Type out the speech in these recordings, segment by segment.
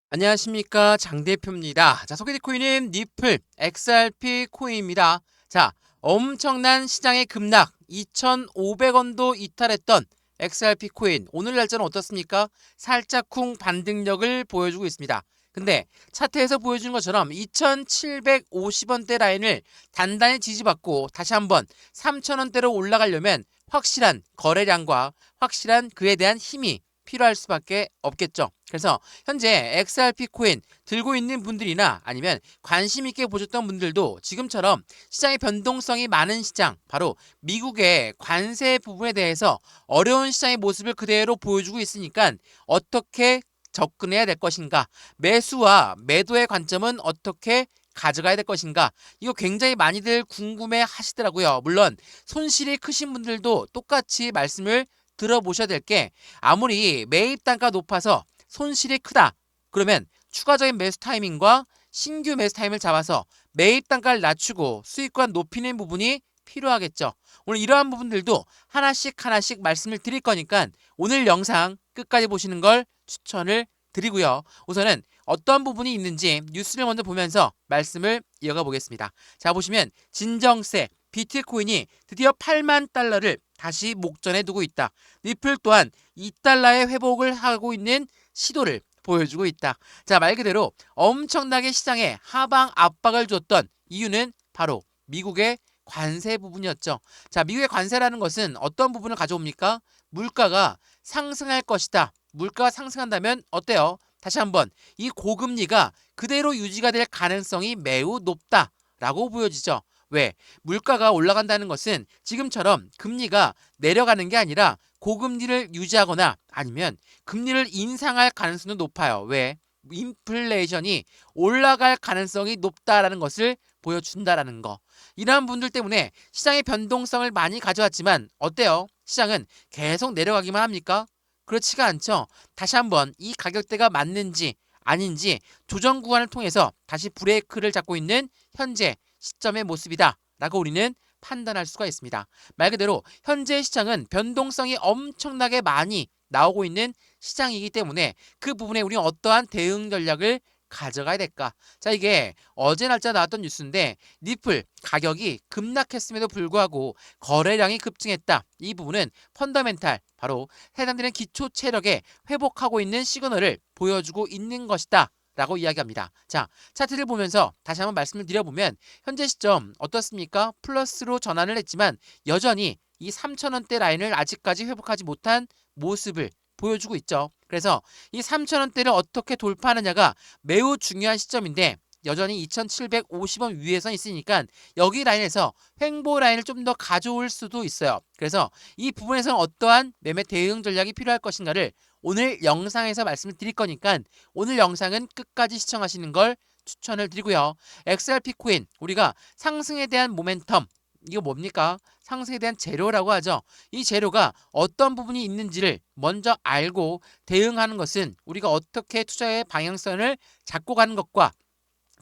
안녕하십니까, 장 대표입니다. 자, 소개될 코인은 니플 XRP 코인입니다. 자, 엄청난 시장의 급락 2,500원도 이탈했던 XRP 코인, 오늘 날짜는 어떻습니까? 살짝쿵 반등력을 보여주고 있습니다. 근데 차트에서 보여준 것처럼 2,750원대 라인을 단단히 지지받고 다시 한번 3,000원대로 올라가려면 확실한 거래량과 확실한 그에 대한 힘이 필요할 수밖에 없겠죠. 그래서 현재 XRP 코인 들고 있는 분들이나 아니면 관심 있게 보셨던 분들도 지금처럼 시장의 변동성이 많은 시장, 바로 미국의 관세 부분에 대해서 어려운 시장의 모습을 그대로 보여주고 있으니까 어떻게 접근해야 될 것인가, 매수와 매도의 관점은 어떻게 가져가야 될 것인가, 이거 굉장히 많이들 궁금해 하시더라고요. 물론 손실이 크신 분들도 똑같이 말씀을 들어보셔야 될 게, 아무리 매입 단가 높아서 손실이 크다 그러면 추가적인 매수 타이밍과 신규 매수 타이밍을 잡아서 매입 단가를 낮추고 수익권 높이는 부분이 필요하겠죠. 오늘 이러한 부분들도 하나씩 하나씩 말씀을 드릴 거니까 오늘 영상 끝까지 보시는 걸 추천을 드리고요. 우선은 어떤 부분이 있는지 뉴스를 먼저 보면서 말씀을 이어가 보겠습니다. 자, 보시면 진정세 비트코인이 드디어 8만 달러를 다시 목전에 두고 있다. 리플 또한 2달러의 회복을 하고 있는 시도를 보여주고 있다. 자, 말 그대로 엄청나게 시장에 하방 압박을 줬던 이유는 바로 미국의 관세 부분이었죠. 자, 미국의 관세라는 것은 어떤 부분을 가져옵니까? 물가가 상승할 것이다. 물가가 상승한다면 어때요? 다시 한번 이 고금리가 그대로 유지가 될 가능성이 매우 높다라고 보여지죠. 왜? 물가가 올라간다는 것은 지금처럼 금리가 내려가는 게 아니라 고금리를 유지하거나 아니면 금리를 인상할 가능성도 높아요. 왜? 인플레이션이 올라갈 가능성이 높다라는 것을 보여준다라는 거. 이러한 분들 때문에 시장의 변동성을 많이 가져왔지만 어때요? 시장은 계속 내려가기만 합니까? 그렇지가 않죠. 다시 한번 이 가격대가 맞는지 아닌지 조정 구간을 통해서 다시 브레이크를 잡고 있는 현재 시점의 모습이다 라고 우리는 판단할 수가 있습니다. 말 그대로 현재 시장은 변동성이 엄청나게 많이 나오고 있는 시장이기 때문에 그 부분에 우리는 어떠한 대응 전략을 가져가야 될까? 자, 이게 어제 날짜 나왔던 뉴스인데 니플 가격이 급락했음에도 불구하고 거래량이 급증했다. 이 부분은 펀더멘탈, 바로 해당되는 기초 체력에 회복하고 있는 시그널을 보여주고 있는 것이다 라고 이야기합니다. 자, 차트를 보면서 다시 한번 말씀을 드려보면 현재 시점 어떻습니까? 플러스로 전환을 했지만 여전히 이 3,000원대 라인을 아직까지 회복하지 못한 모습을 보여주고 있죠. 그래서 이 3,000원대를 어떻게 돌파하느냐가 매우 중요한 시점인데 여전히 2,750원 위에서 있으니까 여기 라인에서 횡보 라인을 좀 더 가져올 수도 있어요. 그래서 이 부분에서는 어떠한 매매 대응 전략이 필요할 것인가를 오늘 영상에서 말씀을 드릴 거니까 오늘 영상은 끝까지 시청하시는 걸 추천을 드리고요. XRP 코인, 우리가 상승에 대한 모멘텀, 이거 뭡니까? 상승에 대한 재료라고 하죠. 이 재료가 어떤 부분이 있는지를 먼저 알고 대응하는 것은 우리가 어떻게 투자의 방향성을 잡고 가는 것과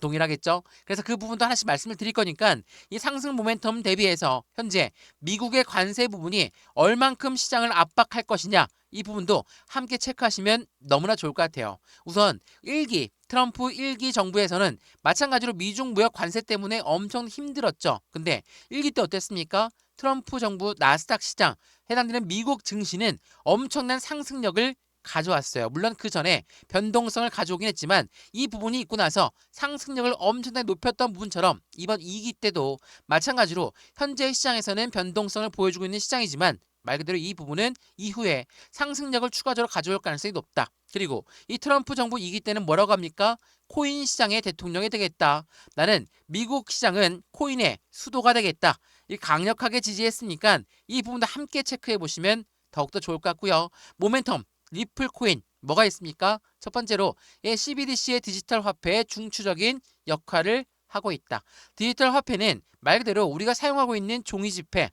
동일하겠죠. 그래서 그 부분도 하나씩 말씀을 드릴 거니까 이 상승 모멘텀 대비해서 현재 미국의 관세 부분이 얼만큼 시장을 압박할 것이냐, 이 부분도 함께 체크하시면 너무나 좋을 것 같아요. 우선 트럼프 1기 정부에서는 마찬가지로 미중 무역 관세 때문에 엄청 힘들었죠. 근데 1기 때 어땠습니까? 트럼프 정부 나스닥 시장, 해당되는 미국 증시는 엄청난 상승력을 가져왔어요. 물론 그 전에 변동성을 가져오긴 했지만 이 부분이 있고 나서 상승력을 엄청나게 높였던 부분처럼 이번 2기 때도 마찬가지로 현재 시장에서는 변동성을 보여주고 있는 시장이지만 말 그대로 이 부분은 이후에 상승력을 추가적으로 가져올 가능성이 높다. 그리고 이 트럼프 정부 2기 때는 뭐라고 합니까? 코인 시장의 대통령이 되겠다. 나는 미국 시장은 코인의 수도가 되겠다. 이 강력하게 지지했으니까 이 부분도 함께 체크해 보시면 더욱더 좋을 것 같고요. 모멘텀 리플 코인 뭐가 있습니까? 첫 번째로 CBDC의 디지털 화폐의 중추적인 역할을 하고 있다. 디지털 화폐는 말 그대로 우리가 사용하고 있는 종이 지폐,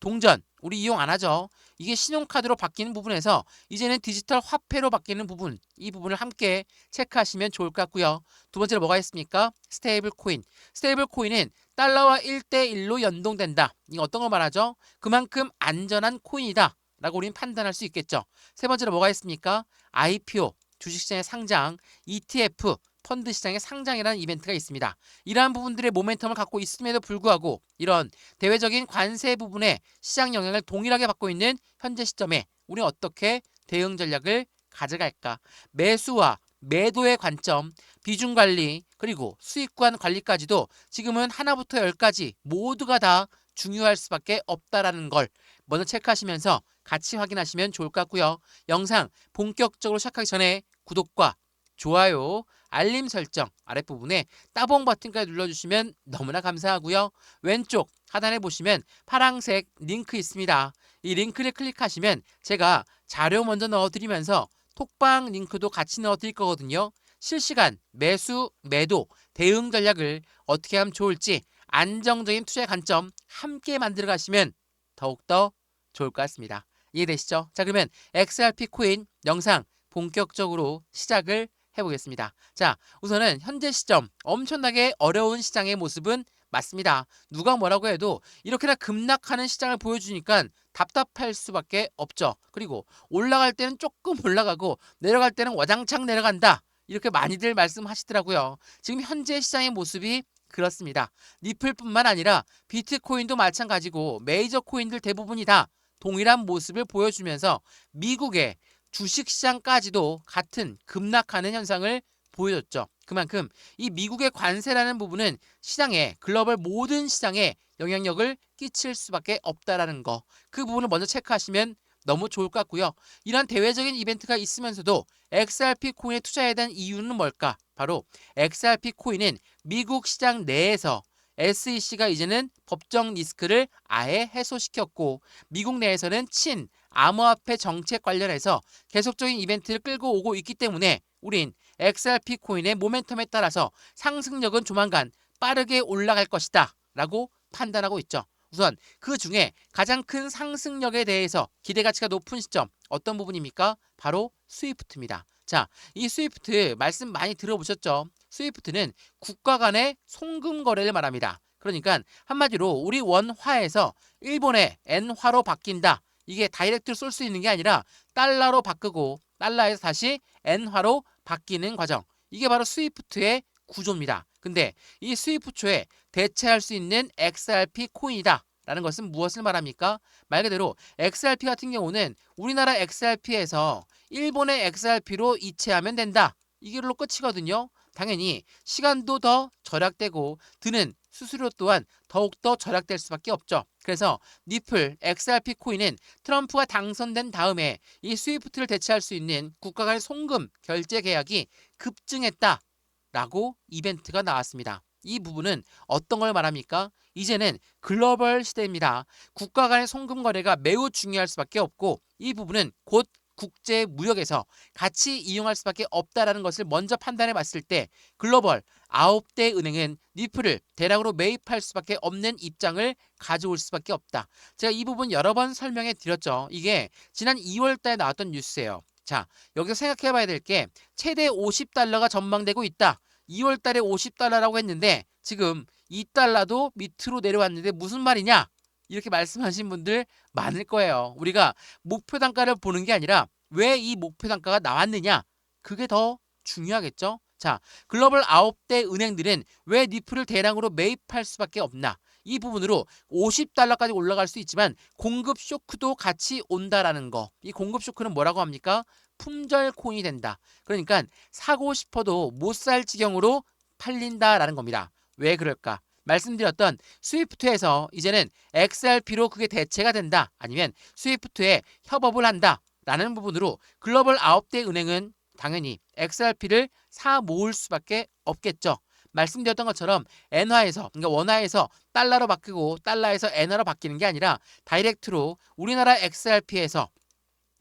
동전 우리 이용 안 하죠. 이게 신용카드로 바뀌는 부분에서 이제는 디지털 화폐로 바뀌는 부분, 이 부분을 함께 체크하시면 좋을 것 같고요. 두 번째로 뭐가 있습니까? 스테이블 코인. 스테이블 코인은 달러와 1대1로 연동된다. 이거 어떤 걸 말하죠? 그만큼 안전한 코인이다 라고 우리는 판단할 수 있겠죠. 세 번째로 뭐가 있습니까? IPO, 주식시장의 상장, ETF, 펀드 시장의 상장이라는 이벤트가 있습니다. 이러한 부분들의 모멘텀을 갖고 있음에도 불구하고 이런 대외적인 관세 부분에 시장 영향을 동일하게 받고 있는 현재 시점에 우리는 어떻게 대응 전략을 가져갈까? 매수와 매도의 관점, 비중 관리, 그리고 수익관 관리까지도 지금은 하나부터 열까지 모두가 다 중요할 수밖에 없다라는 걸 먼저 체크하시면서 같이 확인하시면 좋을 것 같고요. 영상 본격적으로 시작하기 전에 구독과 좋아요, 알림 설정 아랫부분에 따봉 버튼까지 눌러주시면 너무나 감사하고요. 왼쪽 하단에 보시면 파란색 링크 있습니다. 이 링크를 클릭하시면 제가 자료 먼저 넣어드리면서 톡방 링크도 같이 넣어드릴 거거든요. 실시간 매수, 매도, 대응 전략을 어떻게 하면 좋을지 안정적인 투자의 관점 함께 만들어 가시면 더욱더 좋을 것 같습니다. 이해되시죠? 자, 그러면 XRP 코인 영상 본격적으로 시작을 해보겠습니다. 자, 우선은 현재 시점 엄청나게 어려운 시장의 모습은 맞습니다. 누가 뭐라고 해도 이렇게나 급락하는 시장을 보여주니까 답답할 수밖에 없죠. 그리고 올라갈 때는 조금 올라가고 내려갈 때는 와장창 내려간다. 이렇게 많이들 말씀하시더라고요. 지금 현재 시장의 모습이 그렇습니다. 리플뿐만 아니라 비트코인도 마찬가지고 메이저 코인들 대부분이 다 동일한 모습을 보여주면서 미국의 주식시장까지도 같은 급락하는 현상을 보여줬죠. 그만큼 이 미국의 관세라는 부분은 시장에 글로벌 모든 시장에 영향력을 끼칠 수밖에 없다라는 거. 그 부분을 먼저 체크하시면 너무 좋을 것 같고요. 이런 대외적인 이벤트가 있으면서도 XRP 코인에 투자해야 되는 이유는 뭘까? 바로 XRP 코인은 미국 시장 내에서 SEC가 이제는 법정 리스크를 아예 해소시켰고 미국 내에서는 친 암호화폐 정책 관련해서 계속적인 이벤트를 끌고 오고 있기 때문에 우린 XRP 코인의 모멘텀에 따라서 상승력은 조만간 빠르게 올라갈 것이다 라고 판단하고 있죠. 우선 그 중에 가장 큰 상승력에 대해서 기대가치가 높은 시점 어떤 부분입니까? 바로 스위프트입니다. 자, 이 스위프트 말씀 많이 들어보셨죠? 스위프트는 국가 간의 송금 거래를 말합니다. 그러니까 한마디로 우리 원화에서 일본의 엔화로 바뀐다. 이게 다이렉트로 쏠 수 있는 게 아니라 달러로 바꾸고 달러에서 다시 엔화로 바뀌는 과정. 이게 바로 스위프트의 구조입니다. 근데 이 스위프트에 대체할 수 있는 XRP 코인이다. 라는 것은 무엇을 말합니까? 말 그대로 XRP 같은 경우는 우리나라 XRP에서 일본의 XRP로 이체하면 된다. 이걸로 끝이거든요. 당연히 시간도 더 절약되고 드는 수수료 또한 더욱더 절약될 수밖에 없죠. 그래서 니플 XRP 코인은 트럼프가 당선된 다음에 이 스위프트를 대체할 수 있는 국가 간 송금 결제 계약이 급증했다라고 이벤트가 나왔습니다. 이 부분은 어떤 걸 말합니까? 이제는 글로벌 시대입니다. 국가 간의 송금 거래가 매우 중요할 수밖에 없고 이 부분은 곧 국제 무역에서 같이 이용할 수밖에 없다라는 것을 먼저 판단해 봤을 때 글로벌 9대 은행은 니플을 대량으로 매입할 수밖에 없는 입장을 가져올 수밖에 없다. 제가 이 부분 여러 번 설명해 드렸죠. 이게 지난 2월 달에 나왔던 뉴스예요. 자, 여기서 생각해 봐야 될 게 최대 50달러가 전망되고 있다. 2월 달에 50달러라고 했는데 지금 2달러도 밑으로 내려왔는데 무슨 말이냐? 이렇게 말씀하신 분들 많을 거예요. 우리가 목표 단가를 보는 게 아니라 왜 이 목표 단가가 나왔느냐? 그게 더 중요하겠죠? 자, 글로벌 9대 은행들은 왜 니플을 대량으로 매입할 수밖에 없나? 이 부분으로 50달러까지 올라갈 수 있지만 공급 쇼크도 같이 온다라는 거. 이 공급 쇼크는 뭐라고 합니까? 품절 코인이 된다. 그러니까 사고 싶어도 못 살 지경으로 팔린다라는 겁니다. 왜 그럴까? 말씀드렸던 스위프트에서 이제는 XRP로 그게 대체가 된다. 아니면 스위프트에 협업을 한다. 라는 부분으로 글로벌 9대 은행은 당연히 XRP를 사 모을 수밖에 없겠죠. 말씀드렸던 것처럼 엔화에서 그러니까 원화에서 달러로 바뀌고 달러에서 엔화로 바뀌는 게 아니라 다이렉트로 우리나라 XRP에서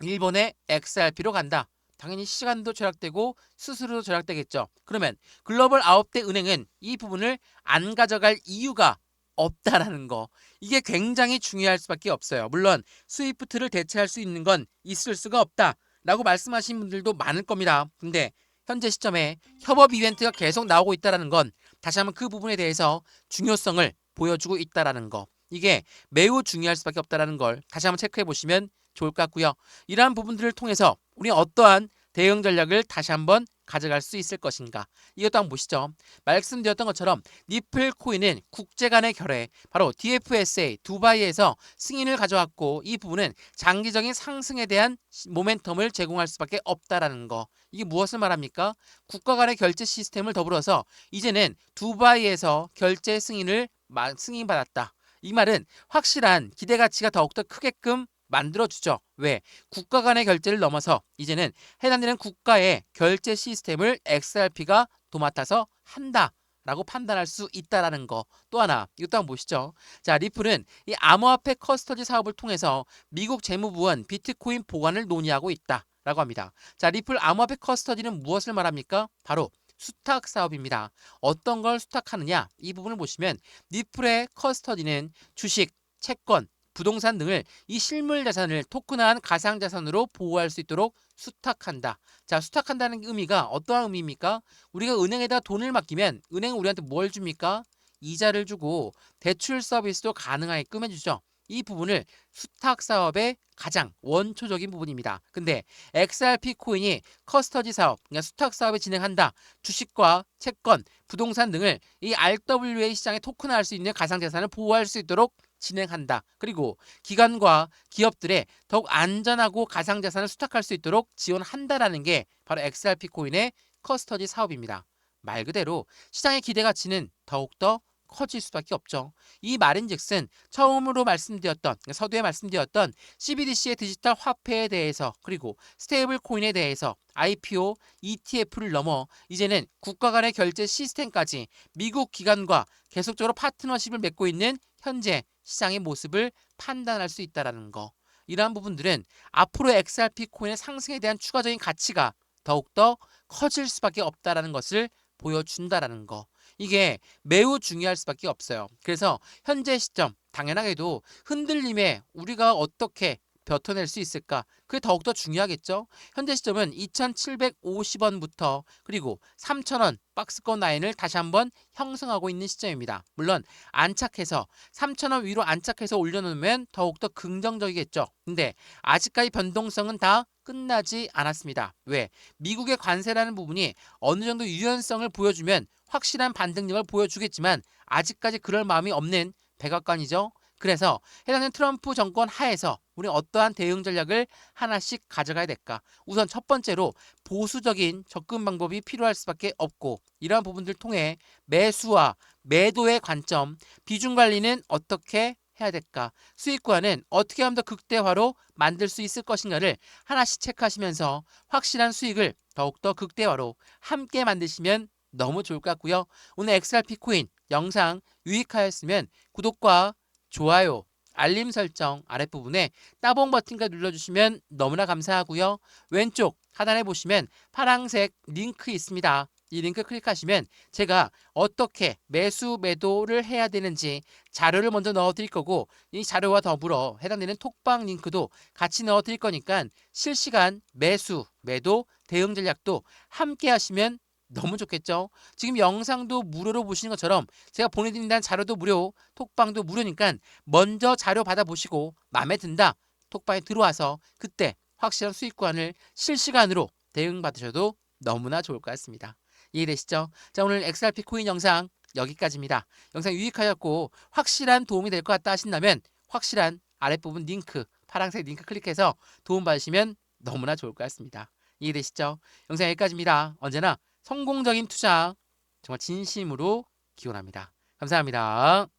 일본의 XRP로 간다. 당연히 시간도 절약되고 수수료도 절약되겠죠. 그러면 글로벌 9대 은행은 이 부분을 안 가져갈 이유가 없다라는 거. 이게 굉장히 중요할 수밖에 없어요. 물론 스위프트를 대체할 수 있는 건 있을 수가 없다라고 말씀하신 분들도 많을 겁니다. 근데 현재 시점에 협업 이벤트가 계속 나오고 있다는 건 다시 한번 그 부분에 대해서 중요성을 보여주고 있다는 거. 이게 매우 중요할 수밖에 없다는 걸 다시 한번 체크해 보시면 좋을 것 같고요. 이러한 부분들을 통해서 우리 어떠한 대응 전략을 다시 한번 가져갈 수 있을 것인가. 이것도 한번 보시죠. 말씀드렸던 것처럼 니플 코인은 국제 간의 결의, 바로 DFSA 두바이에서 승인을 가져왔고 이 부분은 장기적인 상승에 대한 모멘텀을 제공할 수밖에 없다라는 거. 이게 무엇을 말합니까? 국가 간의 결제 시스템을 더불어서 이제는 두바이에서 결제 승인받았다. 이 말은 확실한 기대 가치가 더욱더 크게끔 만들어주죠. 왜? 국가 간의 결제를 넘어서 이제는 해당되는 국가의 결제 시스템을 XRP가 도맡아서 한다라고 판단할 수 있다라는 거. 또 하나, 이것도 한번 보시죠. 자, 리플은 이 암호화폐 커스터디 사업을 통해서 미국 재무부원 비트코인 보관을 논의하고 있다라고 합니다. 자, 리플 암호화폐 커스터디는 무엇을 말합니까? 바로 수탁 사업입니다. 어떤 걸 수탁하느냐? 이 부분을 보시면 리플의 커스터디는 주식, 채권, 부동산 등을 이 실물 자산을 토큰화한 가상 자산으로 보호할 수 있도록 수탁한다. 자, 수탁한다는 의미가 어떠한 의미입니까? 우리가 은행에다 돈을 맡기면 은행은 우리한테 뭘 줍니까? 이자를 주고 대출 서비스도 가능하게끔 해주죠. 이 부분을 수탁 사업의 가장 원초적인 부분입니다. 근데 XRP 코인이 커스터디 사업, 그러니까 수탁 사업을 진행한다. 주식과 채권, 부동산 등을 이 RWA 시장에 토큰화할 수 있는 가상자산을 보호할 수 있도록 진행한다. 그리고 기관과 기업들의 더욱 안전하고 가상자산을 수탁할 수 있도록 지원한다라는 게 바로 XRP 코인의 커스터디 사업입니다. 말 그대로 시장의 기대 가치는 더욱더 커질 수밖에 없죠. 이 말인즉슨 처음으로 말씀드렸던, 서두에 말씀드렸던 CBDC의 디지털 화폐에 대해서, 그리고 스테이블 코인에 대해서 IPO, ETF를 넘어 이제는 국가 간의 결제 시스템까지 미국 기관과 계속적으로 파트너십을 맺고 있는 현재 시장의 모습을 판단할 수 있다는 거. 이러한 부분들은 앞으로 XRP 코인의 상승에 대한 추가적인 가치가 더욱더 커질 수밖에 없다는 것을 보여준다는 거. 이게 매우 중요할 수밖에 없어요. 그래서 현재 시점, 당연하게도 흔들림에 우리가 어떻게 버텨낼 수 있을까? 그게 더욱더 중요하겠죠. 현재 시점은 2,750원부터 그리고 3,000원 박스권 라인을 다시 한번 형성하고 있는 시점입니다. 물론 안착해서 3,000원 위로 안착해서 올려놓으면 더욱더 긍정적이겠죠. 근데 아직까지 변동성은 다 끝나지 않았습니다. 왜? 미국의 관세라는 부분이 어느 정도 유연성을 보여주면 확실한 반등력을 보여주겠지만 아직까지 그럴 마음이 없는 백악관이죠. 그래서 해당되는 트럼프 정권 하에서 우리 어떠한 대응 전략을 하나씩 가져가야 될까? 우선 첫 번째로 보수적인 접근 방법이 필요할 수밖에 없고, 이러한 부분들을 통해 매수와 매도의 관점, 비중 관리는 어떻게 해야 될까? 수익 구간은 어떻게 하면 더 극대화로 만들 수 있을 것인가를 하나씩 체크하시면서 확실한 수익을 더욱더 극대화로 함께 만드시면 너무 좋을 것 같고요. 오늘 XRP 코인 영상 유익하였으면 구독과 좋아요, 알림 설정 아랫부분에 따봉 버튼까지 눌러주시면 너무나 감사하고요. 왼쪽 하단에 보시면 파란색 링크 있습니다. 이 링크 클릭하시면 제가 어떻게 매수 매도를 해야 되는지 자료를 먼저 넣어 드릴 거고, 이 자료와 더불어 해당되는 톡방 링크도 같이 넣어 드릴 거니까 실시간 매수 매도 대응 전략도 함께 하시면 너무 좋겠죠. 지금 영상도 무료로 보시는 것처럼 제가 보내드린다는 자료도 무료, 톡방도 무료니까 먼저 자료 받아보시고 마음에 든다, 톡방에 들어와서 그때 확실한 수익 구간을 실시간으로 대응 받으셔도 너무나 좋을 것 같습니다. 이해되시죠? 자, 오늘 XRP 코인 영상 여기까지입니다. 영상 유익하였고 확실한 도움이 될 것 같다 하신다면 확실한 아랫부분 링크, 파란색 링크 클릭해서 도움 받으시면 너무나 좋을 것 같습니다. 이해되시죠? 영상 여기까지입니다. 언제나 성공적인 투자 정말 진심으로 기원합니다. 감사합니다.